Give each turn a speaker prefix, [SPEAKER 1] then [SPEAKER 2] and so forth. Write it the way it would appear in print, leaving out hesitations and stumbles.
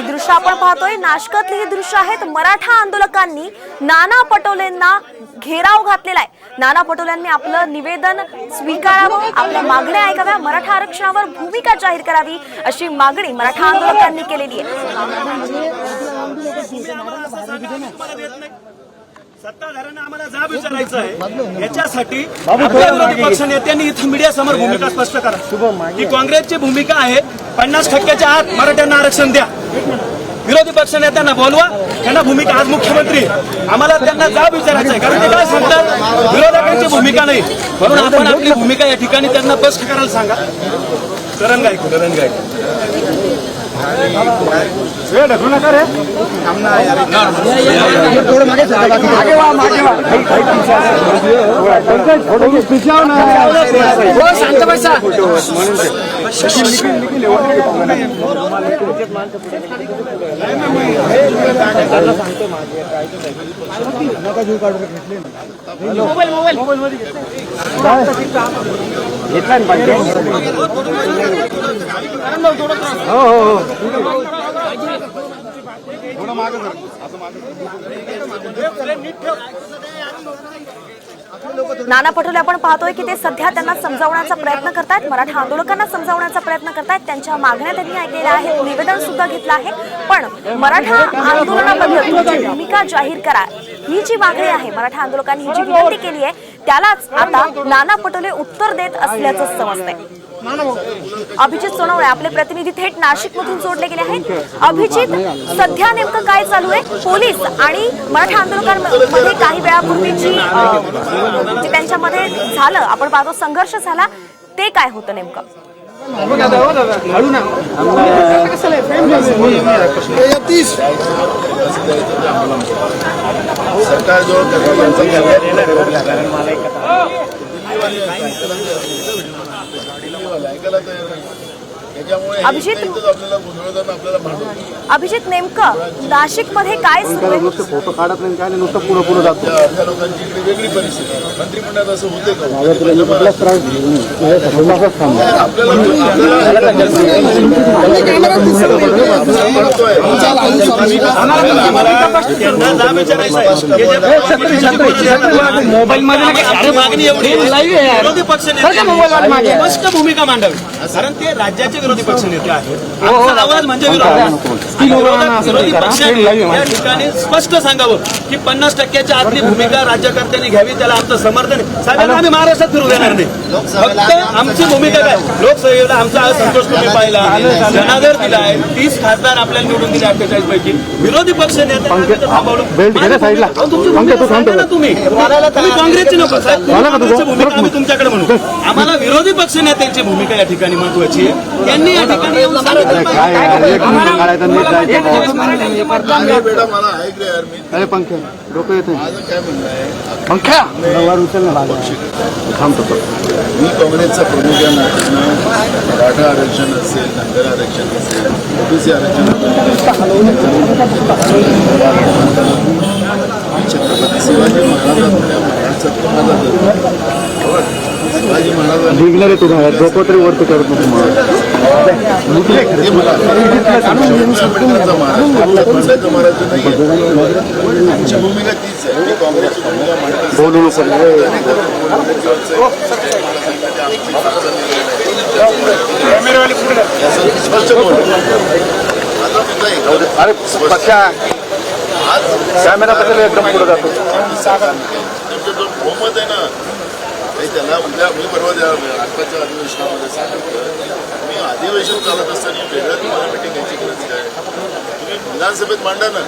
[SPEAKER 1] दृश्य आपण पाहतोय, नाशकातली ही दृश्य आहेत। मराठा आंदोलकांनी नाना पटोलेंना घेराव घातलेला आहे। नाना पटोलेंनी आपलं निवेदन स्वीकारावं, आपल्या मागण्या ऐकाव्या, मराठा आरक्षणावर भूमिका जाहीर करावी अशी मागणी मराठा आंदोलकांनी केलेली आहे।
[SPEAKER 2] सत्ताधाऱ्यांना आम्हाला जाब विचारायचा आहे, याच्यासाठी आपल्या विरोधी पक्ष नेत्यांनी इथं मीडिया समोर भूमिका स्पष्ट करा की काँग्रेसची भूमिका आहे 50% आत मराठ्यांना आरक्षण द्या। विरोधी पक्ष नेत्यांना बोलवा, त्यांना भूमिका आज मुख्यमंत्री आम्हाला त्यांना जाब विचारायचा आहे, कारण ते काय सांगतात विरोधकांची भूमिका नाही, म्हणून आपण आपली भूमिका या ठिकाणी त्यांना स्पष्ट करायला सांगा। करण गायक ढकलू नका रे,
[SPEAKER 3] शांत बसा।
[SPEAKER 1] नाना पटोले आपण पाहतोय की ते सध्या त्यांना समजावण्याचा प्रयत्न करतात, मराठा आंदोलकांना समजावण्याचा प्रयत्न करतात, त्यांच्या मागण्या त्यांनी ऐकलेल्या आहेत, निवेदन सुद्धा घेतलं आहे। पण मराठा आंदोलनाबद्दल तुमची भूमिका जाहीर करा ही जी मागणी आहे, मराठा आंदोलकांनी ही जी विनंती केली आहे त्यालाच आता नाना पटोले उत्तर देत असल्याचं समजतंय। अभिजित सोनवणे आपले प्रतिनिधी थेट नाशिक मधून जोडले गेले आहेत। अभिजित, सध्या नेमकं काय चालू आहे? पोलीस आणि मराठा आंदोलकांमध्ये काही वेळापूर्वीची त्यांच्यामध्ये झालं, आपण पाहतो संघर्ष झाला, ते काय होतं नेमकं?
[SPEAKER 4] सरकार जो
[SPEAKER 1] अभिजित नेमकं नाशिक मध्ये काय
[SPEAKER 4] फोटो काढत नाही, काय नुसतं पुढे पुढे जातो। अर्ध्या लोकांची इकडे वेगळी परिस्थिती, मंत्रिमंडळात असं होते का?
[SPEAKER 2] मोबाईल मध्ये विरोधी पक्ष स्पष्ट भूमिका मांडावी, कारण ते राज्याचे विरोधी पक्ष नेते आहेत। आमचा आवाज म्हणजे विरोधी पक्षाने या ठिकाणी स्पष्ट सांगावं की 50% आतली भूमिका राज्यकर्त्यांनी घ्यावी, त्याला आमचं समर्थन आहे। साहेबांना आम्ही महाराष्ट्रात फिरू देणार नाही, फक्त आमची भूमिका काय, लोकसभेला आमचा संतोष तुम्ही पाहिला, जनादर दिला आहे, 30 खासदार आपल्याला निवडून दिले 48 पैकी। विरोधी पक्ष नेते तुम्ही काँग्रेसची नको साहेब, काँग्रेसची भूमिका आम्ही तुमच्याकडे म्हणू, आम्हाला विरोधी पक्ष नेत्यांची भूमिका या ठिकाणी महत्वाची आहे। त्यांनी या ठिकाणी
[SPEAKER 4] अरे पंख्या डोकं येते, माझं काय म्हणणं आहे, पंख्या थांबतो मी काँग्रेसचा प्रमुख या नात्यानं मराठा आरक्षण असेल, धनगर आरक्षण असेल, ओबीसी आरक्षण छत्रपती शिवाजी महाराजांच्या महाराष्ट्राचा शिवाजी महाराज निघणार आहे तुम्हाला डोकं तरी वरती करत नको महाराज नाही, आमची भूमिका तीच आहे, मी काँग्रेसची भूमिका मांडतो। बोलू स्पष्ट बोल, अरे आज कॅमेरा बद्दल एकदम पुढे जातो, जो बहुमत आहे ना त्याला उद्या मी परवा आत्ताच्या अधिवेशनामध्ये सांगितलं, मी अधिवेशन चालत असताना वेगळं तुम्हाला मिटिंग घ्यायची गरज काय, तुम्ही विधानसभेत मांडा ना।